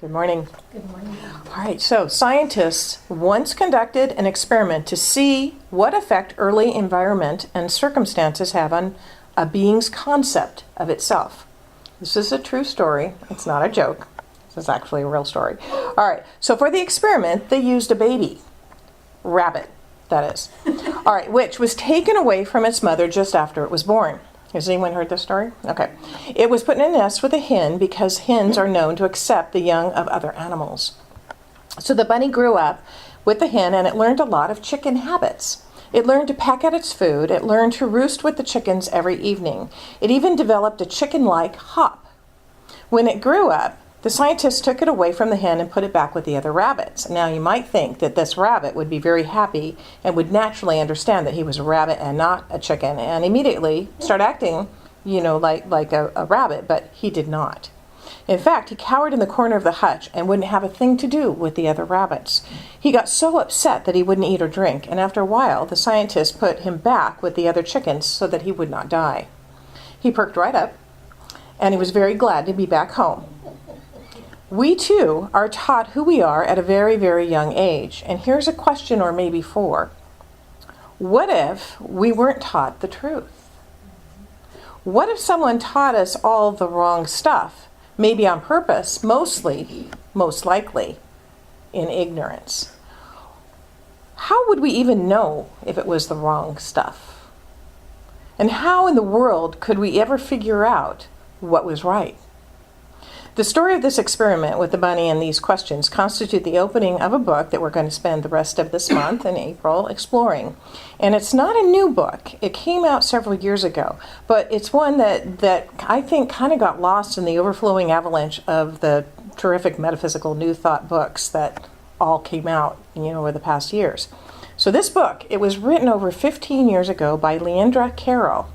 Good morning. Good morning. All right, so scientists once conducted an experiment to see what effect early environment and circumstances have on a being's concept of itself. This is a true story. It's not a joke. This is actually a real story. All right, so for the experiment, they used a baby rabbit, that is. All right, which was taken away from its mother just after it was born. Has anyone heard this story? Okay. It was put in a nest with a hen because hens are known to accept the young of other animals. So the bunny grew up with the hen and it learned a lot of chicken habits. It learned to peck at its food. It learned to roost with the chickens every evening. It even developed a chicken-like hop. When it grew up, the scientists took it away from the hen and put it back with the other rabbits. Now you might think that this rabbit would be very happy and would naturally understand that he was a rabbit and not a chicken and immediately start acting, like a rabbit, but he did not. In fact, he cowered in the corner of the hutch and wouldn't have a thing to do with the other rabbits. He got so upset that he wouldn't eat or drink, and after a while, the scientists put him back with the other chickens so that he would not die. He perked right up, and he was very glad to be back home. We, too, are taught who we are at a very, very young age. And here's a question, or maybe four. What if we weren't taught the truth? What if someone taught us all the wrong stuff? Maybe on purpose, most likely, in ignorance. How would we even know if it was the wrong stuff? And how in the world could we ever figure out what was right? The story of this experiment with the bunny and these questions constitute the opening of a book that we're going to spend the rest of this month in April exploring. And it's not a new book. It came out several years ago, but it's one that I think kind of got lost in the overflowing avalanche of the terrific metaphysical new thought books that all came out, over the past years. So this book, it was written over 15 years ago by Leandra Carroll.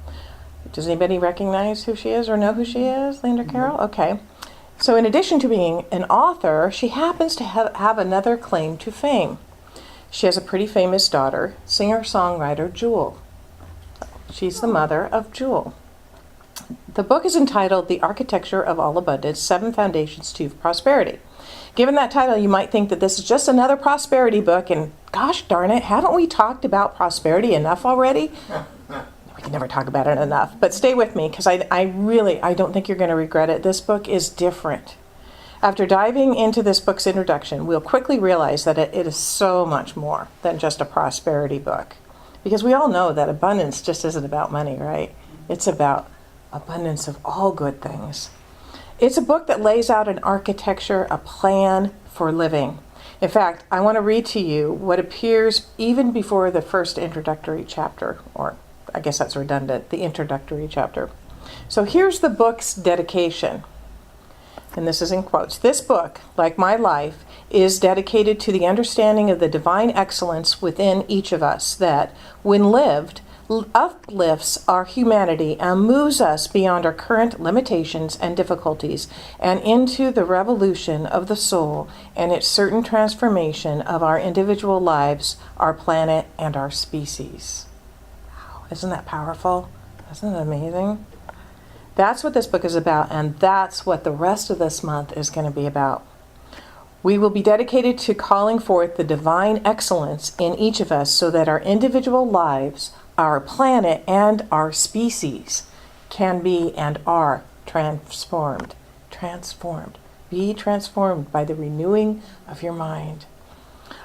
Does anybody recognize who she is or know who she is, Leandra Carroll? Okay. So in addition to being an author, she happens to have another claim to fame. She has a pretty famous daughter, singer-songwriter Jewel. She's the mother of Jewel. The book is entitled The Architecture of All Abundance, 7 Foundations to Prosperity. Given that title, you might think that this is just another prosperity book, and gosh darn it, haven't we talked about prosperity enough already? We can never talk about it enough, but stay with me because I don't think you're going to regret it. This book is different. After diving into this book's introduction, we'll quickly realize that it is so much more than just a prosperity book. Because we all know that abundance just isn't about money, right? It's about abundance of all good things. It's a book that lays out an architecture, a plan for living. In fact, I want to read to you what appears even before the first introductory chapter, or I guess that's redundant, the introductory chapter. So here's the book's dedication. And this is in quotes. This book, like my life, is dedicated to the understanding of the divine excellence within each of us that, when lived, uplifts our humanity and moves us beyond our current limitations and difficulties and into the revolution of the soul and its certain transformation of our individual lives, our planet, and our species. Isn't that powerful? Isn't it amazing? That's what this book is about, and that's what the rest of this month is going to be about. We will be dedicated to calling forth the divine excellence in each of us so that our individual lives, our planet, and our species can be and are transformed. Transformed. Be transformed by the renewing of your mind.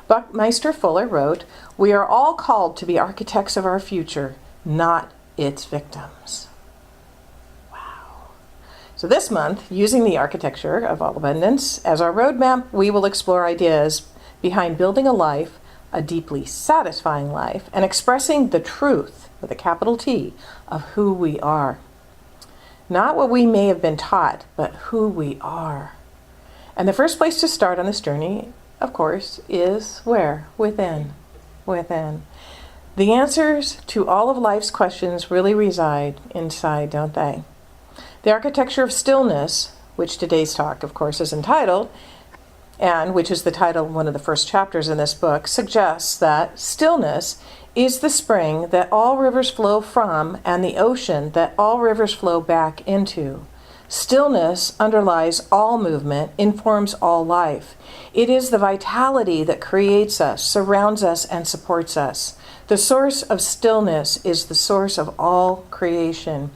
Buckminster Fuller wrote, "We are all called to be architects of our future, not its victims." Wow. So this month, using the Architecture of All Abundance as our roadmap, we will explore ideas behind building a life, a deeply satisfying life, and expressing the truth, with a capital T, of who we are. Not what we may have been taught, but who we are. And the first place to start on this journey, of course, is where? Within. Within. The answers to all of life's questions really reside inside, don't they? The Architecture of Stillness, which today's talk, of course, is entitled, and which is the title of one of the first chapters in this book, suggests that stillness is the spring that all rivers flow from and the ocean that all rivers flow back into. Stillness underlies all movement, informs all life. It is the vitality that creates us, surrounds us, and supports us. The source of stillness is the source of all creation.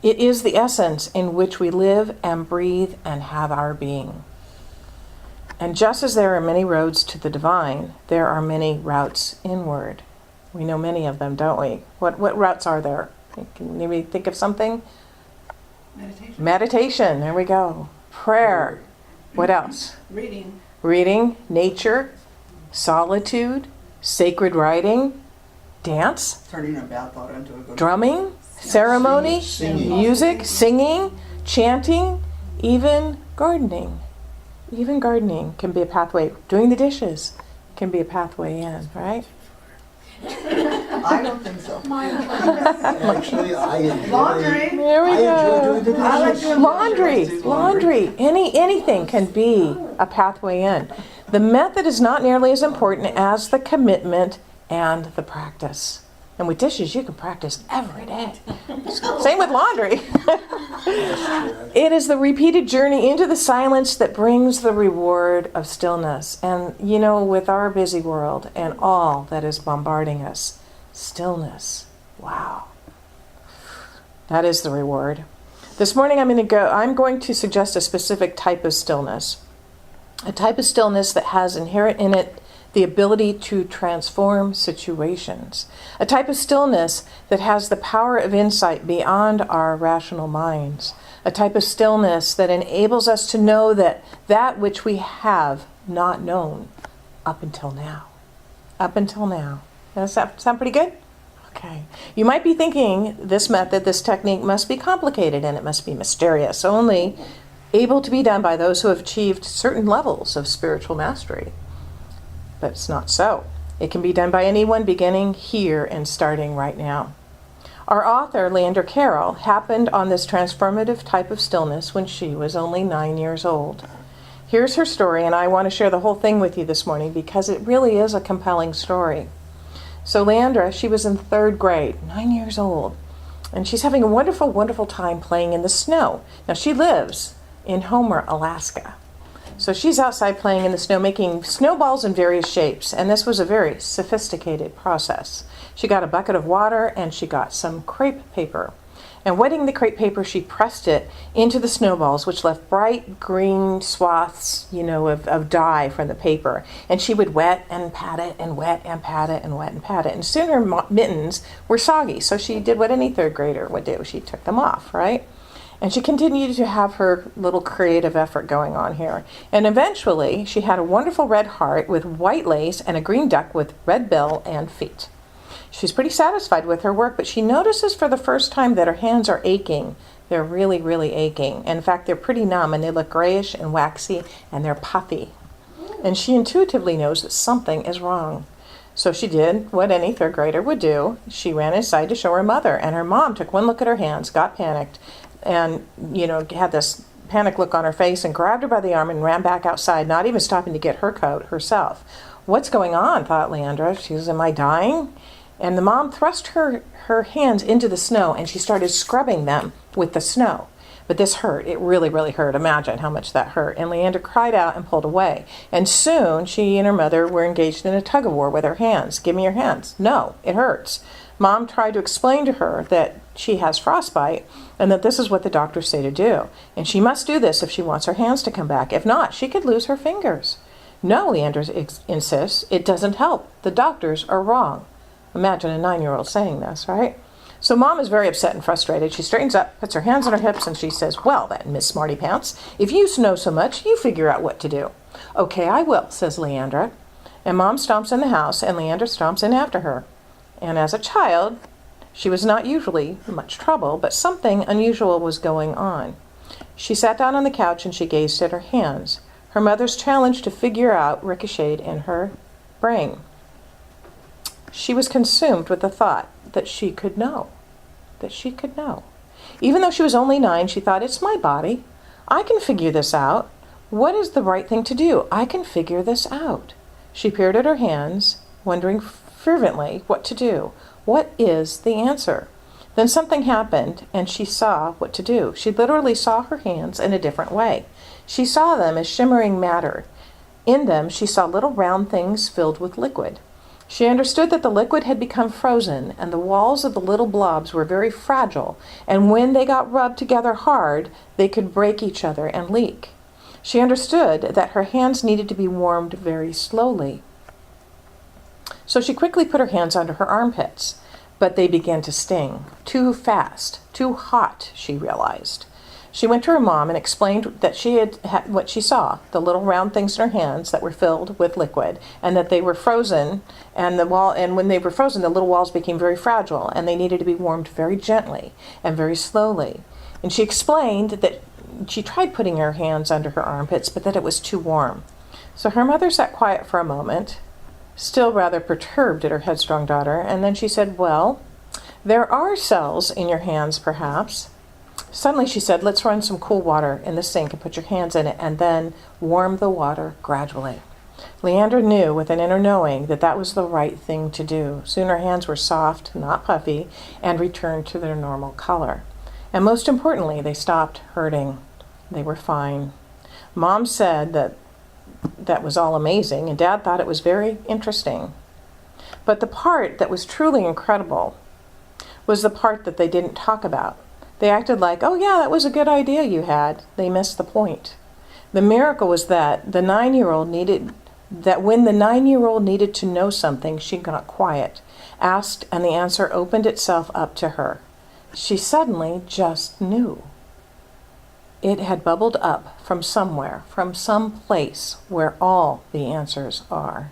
It is the essence in which we live and breathe and have our being. And just as there are many roads to the divine, there are many routes inward. We know many of them, don't we? What routes are there? Can maybe think of something? Meditation. There we go. Prayer. What else? Reading. Nature. Solitude. Sacred writing. Dance. Turning a bad thought into a good drumming. Ceremony. Singing. Music. Singing. Chanting. Even gardening. Even gardening can be a pathway. Doing the dishes can be a pathway in, right? I don't think so. Actually, I enjoy Laundry. There we I go. enjoy doing the I like dishes. doing Laundry. Anything can be a pathway in. The method is not nearly as important as the commitment and the practice. And with dishes, you can practice every day. Same with laundry. It is the repeated journey into the silence that brings the reward of stillness. And, you know, with our busy world and all that is bombarding us, stillness, wow. That is the reward. This morning I'm going to suggest a specific type of stillness. A type of stillness that has inherent in it the ability to transform situations. A type of stillness that has the power of insight beyond our rational minds. A type of stillness that enables us to know that which we have not known up until now. Up until now. Does that sound pretty good? Okay. You might be thinking this method, this technique must be complicated and it must be mysterious, only able to be done by those who have achieved certain levels of spiritual mastery. But it's not so. It can be done by anyone beginning here and starting right now. Our author, Leander Carroll, happened on this transformative type of stillness when she was only 9 years old. Here's her story, and I want to share the whole thing with you this morning because it really is a compelling story. So Leandra, she was in 3rd grade, 9 years old, and she's having a wonderful, wonderful time playing in the snow. Now, she lives in Homer, Alaska. So she's outside playing in the snow, making snowballs in various shapes, and this was a very sophisticated process. She got a bucket of water and she got some crepe paper. And wetting the crepe paper, she pressed it into the snowballs, which left bright green swaths, of dye from the paper. And she would wet and pat it and wet and pat it and wet and pat it. And soon her mittens were soggy, so she did what any 3rd grader would do. She took them off, right? And she continued to have her little creative effort going on here. And eventually, she had a wonderful red heart with white lace and a green duck with red bill and feet. She's pretty satisfied with her work, but she notices for the first time that her hands are aching. They're really, really aching. In fact, they're pretty numb, and they look grayish and waxy, and they're puffy. And she intuitively knows that something is wrong. So she did what any 3rd grader would do. She ran inside to show her mother, and her mom took one look at her hands, got panicked, and, had this panic look on her face and grabbed her by the arm and ran back outside, not even stopping to get her coat herself. What's going on? Thought Leandra. She was, am I dying? And the mom thrust her hands into the snow and she started scrubbing them with the snow. But this hurt. It really, really hurt. Imagine how much that hurt. And Leandra cried out and pulled away. And soon she and her mother were engaged in a tug of war with her hands. Give me your hands. No, it hurts. Mom tried to explain to her that she has frostbite and that this is what the doctors say to do. And she must do this if she wants her hands to come back. If not, she could lose her fingers. No, Leandra insists, it doesn't help. The doctors are wrong. Imagine a 9-year-old saying this, right? So Mom is very upset and frustrated. She straightens up, puts her hands on her hips, and she says, well then, Miss Smarty Pants, if you know so much, you figure out what to do. Okay, I will, says Leandra. And Mom stomps in the house, and Leandra stomps in after her. And as a child, she was not usually much trouble, but something unusual was going on. She sat down on the couch and she gazed at her hands. Her mother's challenge to figure out ricocheted in her brain. She was consumed with the thought that she could know. That she could know. Even though she was only 9, she thought, it's my body. I can figure this out. What is the right thing to do? I can figure this out. She peered at her hands, wondering fervently what to do. What is the answer? Then something happened, and she saw what to do. She literally saw her hands in a different way. She saw them as shimmering matter. In them, she saw little round things filled with liquid. She understood that the liquid had become frozen, and the walls of the little blobs were very fragile, and when they got rubbed together hard, they could break each other and leak. She understood that her hands needed to be warmed very slowly. So she quickly put her hands under her armpits, but they began to sting. Too fast, too hot, she realized. She went to her mom and explained that she had what she saw, the little round things in her hands that were filled with liquid, and that they were frozen, and when they were frozen, the little walls became very fragile, and they needed to be warmed very gently and very slowly. And she explained that she tried putting her hands under her armpits, but that it was too warm. So her mother sat quiet for a moment, still rather perturbed at her headstrong daughter, and then she said, "Well, there are cells in your hands, perhaps." Suddenly she said, "Let's run some cool water in the sink and put your hands in it, and then warm the water gradually." Leandra knew with an inner knowing that that was the right thing to do. Soon her hands were soft, not puffy, and returned to their normal color. And most importantly, they stopped hurting. They were fine. Mom said that was all amazing, and Dad thought it was very interesting. But the part that was truly incredible was the part that they didn't talk about. They acted like, "Oh yeah, that was a good idea you had." They missed the point. The miracle was that when the 9-year-old needed to know something, she got quiet, asked, and the answer opened itself up to her. She suddenly just knew. It had bubbled up from somewhere, from some place where all the answers are.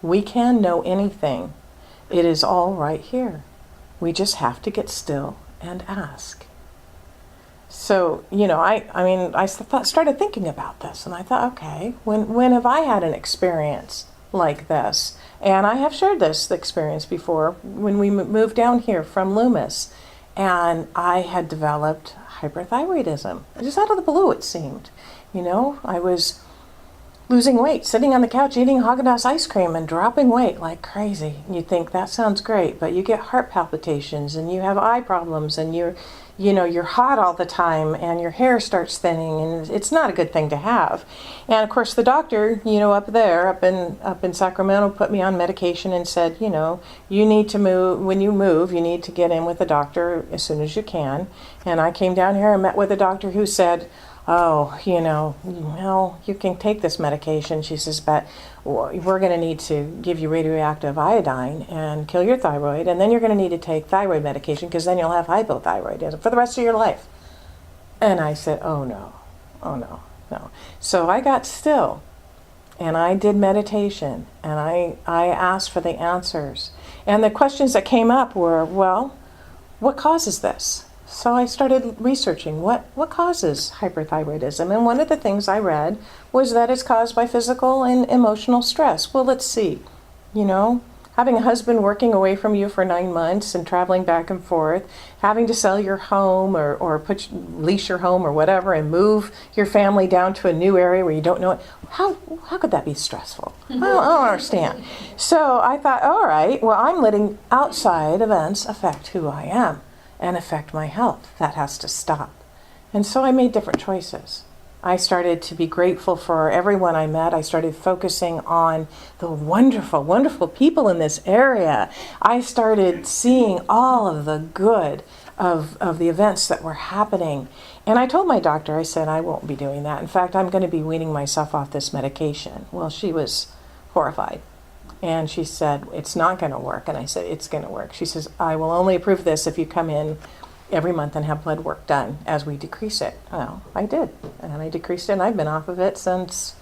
We can know anything. It is all right here. We just have to get still and ask. So, I started thinking about this, and I thought, okay, when have I had an experience like this? And I have shared this experience before when we moved down here from Loomis, and I had developed hyperthyroidism. Just out of the blue, it seemed. I was losing weight, sitting on the couch eating Haagen-Dazs ice cream and dropping weight like crazy. And you think that sounds great, but you get heart palpitations and you have eye problems and you're hot all the time and your hair starts thinning, and it's not a good thing to have. And of course the doctor, up in Sacramento, put me on medication and said, you need to move. When you move, you need to get in with a doctor as soon as you can. And I came down here and met with a doctor who said, "Oh, you can take this medication," she says, "but we're going to need to give you radioactive iodine and kill your thyroid, and then you're going to need to take thyroid medication because then you'll have hypothyroidism for the rest of your life." And I said, oh no. So I got still, and I did meditation, and I asked for the answers. And the questions that came up were, well, what causes this? So I started researching what causes hyperthyroidism. And one of the things I read was that it's caused by physical and emotional stress. Well, let's see. Having a husband working away from you for 9 months and traveling back and forth, having to sell your home or lease your home or whatever and move your family down to a new area where you don't know it. How could that be stressful? I don't understand. So I thought, all right, well, I'm letting outside events affect who I am and affect my health. That has to stop. And so I made different choices. I started to be grateful for everyone I met. I started focusing on the wonderful, wonderful people in this area. I started seeing all of the good of the events that were happening. And I told my doctor, I said, I won't be doing that. In fact, I'm going to be weaning myself off this medication. Well, she was horrified. And she said, it's not going to work. And I said, it's going to work. She says, I will only approve this if you come in every month and have blood work done as we decrease it. Well, I did. And I decreased it, and I've been off of it since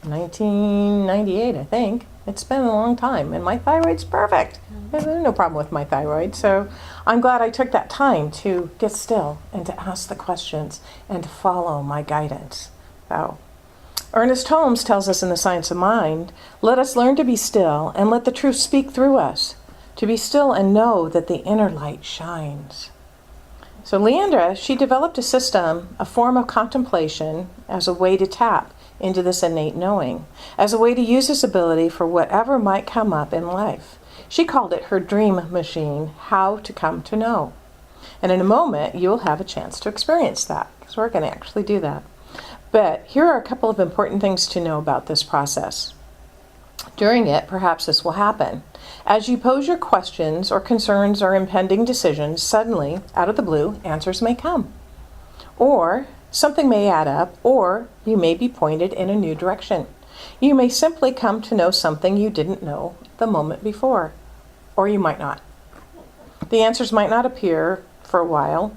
1998, I think. It's been a long time. And my thyroid's perfect. There's no problem with my thyroid. So I'm glad I took that time to get still and to ask the questions and to follow my guidance. So Ernest Holmes tells us in The Science of Mind, let us learn to be still and let the truth speak through us. To be still and know that the inner light shines. So Leandra, she developed a system, a form of contemplation as a way to tap into this innate knowing, as a way to use this ability for whatever might come up in life. She called it her dream machine, how to come to know. And in a moment, you'll have a chance to experience that, because we're going to actually do that. But here are a couple of important things to know about this process. During it, perhaps this will happen. As you pose your questions or concerns or impending decisions, suddenly, out of the blue, answers may come. Or something may add up, or you may be pointed in a new direction. You may simply come to know something you didn't know the moment before, or you might not. The answers might not appear for a while,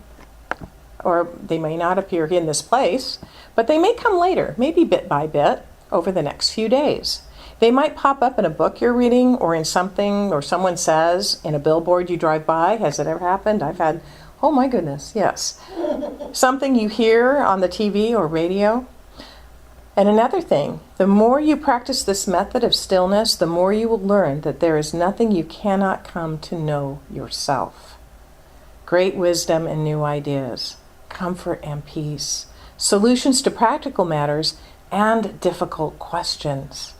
or they may not appear in this place, but they may come later, maybe bit by bit, over the next few days. They might pop up in a book you're reading, or in something, or someone says in a billboard you drive by. Has it ever happened? I've had, oh my goodness, yes. Something you hear on the TV or radio. And another thing, the more you practice this method of stillness, the more you will learn that there is nothing you cannot come to know yourself. Great wisdom and new ideas, comfort and peace, solutions to practical matters and difficult questions.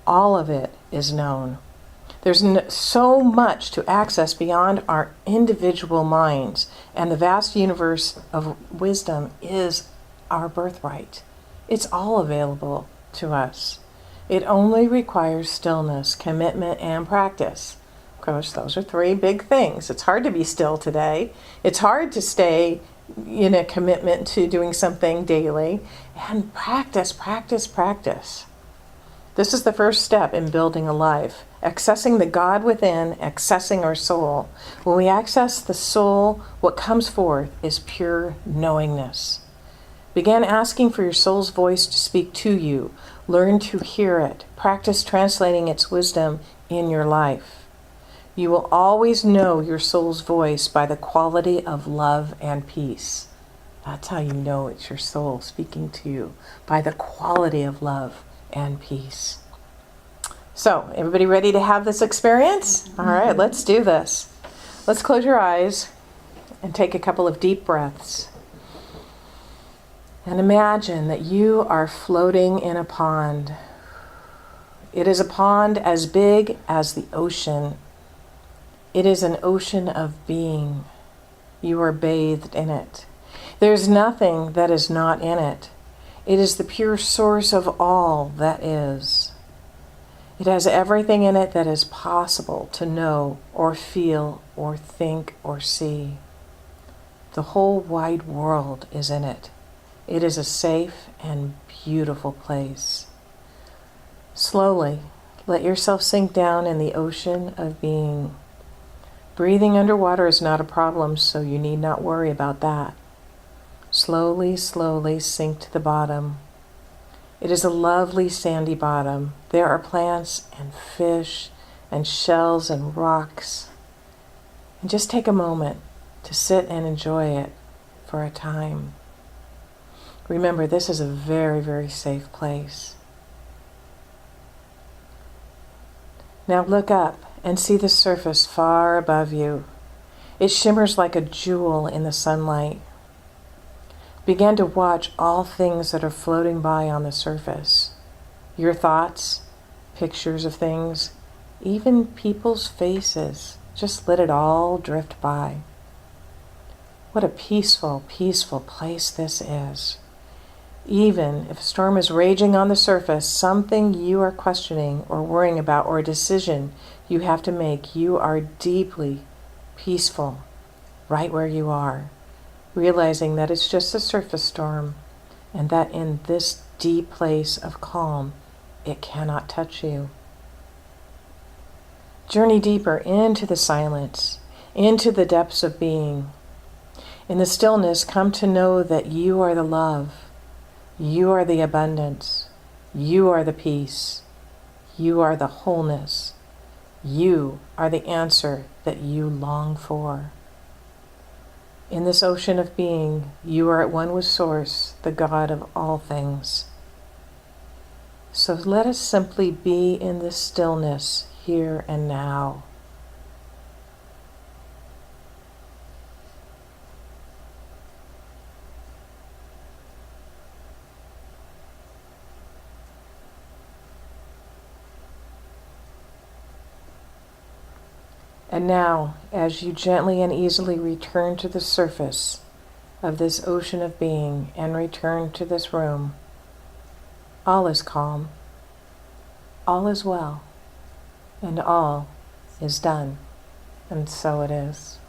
All of it is known. There's so much to access beyond our individual minds, and the vast universe of wisdom is our birthright. It's all available to us. It only requires stillness, commitment, and practice. Of course, those are three big things. It's hard to be still today. It's hard to stay in a commitment to doing something daily. And practice, practice, practice. This is the first step in building a life. Accessing the God within, accessing our soul. When we access the soul, what comes forth is pure knowingness. Begin asking for your soul's voice to speak to you. Learn to hear it. Practice translating its wisdom in your life. You will always know your soul's voice by the quality of love and peace. That's how you know it's your soul speaking to you, by the quality of love and peace. So, everybody ready to have this experience? All right, let's do this. Let's close your eyes and take a couple of deep breaths. And imagine that you are floating in a pond. It is a pond as big as the ocean. It is an ocean of being. You are bathed in it. There's nothing that is not in it. It is the pure source of all that is. It has everything in it that is possible to know or feel or think or see. The whole wide world is in it. It is a safe and beautiful place. Slowly, let yourself sink down in the ocean of being. Breathing underwater is not a problem, so you need not worry about that. Slowly, slowly sink to the bottom. It is a lovely sandy bottom. There are plants and fish and shells and rocks. And just take a moment to sit and enjoy it for a time. Remember, this is a very, very safe place. Now look up and see the surface far above you. It shimmers like a jewel in the sunlight. Begin to watch all things that are floating by on the surface. Your thoughts, pictures of things, even people's faces. Just let it all drift by. What a peaceful, peaceful place this is. Even if a storm is raging on the surface, something you are questioning or worrying about, or a decision you have to make, you are deeply peaceful right where you are, realizing that it's just a surface storm and that in this deep place of calm, it cannot touch you. Journey deeper into the silence, into the depths of being. In the stillness, come to know that you are the love. You are the abundance. You are the peace. You are the wholeness. You are the answer that you long for. In this ocean of being, you are at one with Source, the God of all things. So let us simply be in this stillness here and now. And now, as you gently and easily return to the surface of this ocean of being and return to this room, all is calm, all is well, and all is done. And so it is.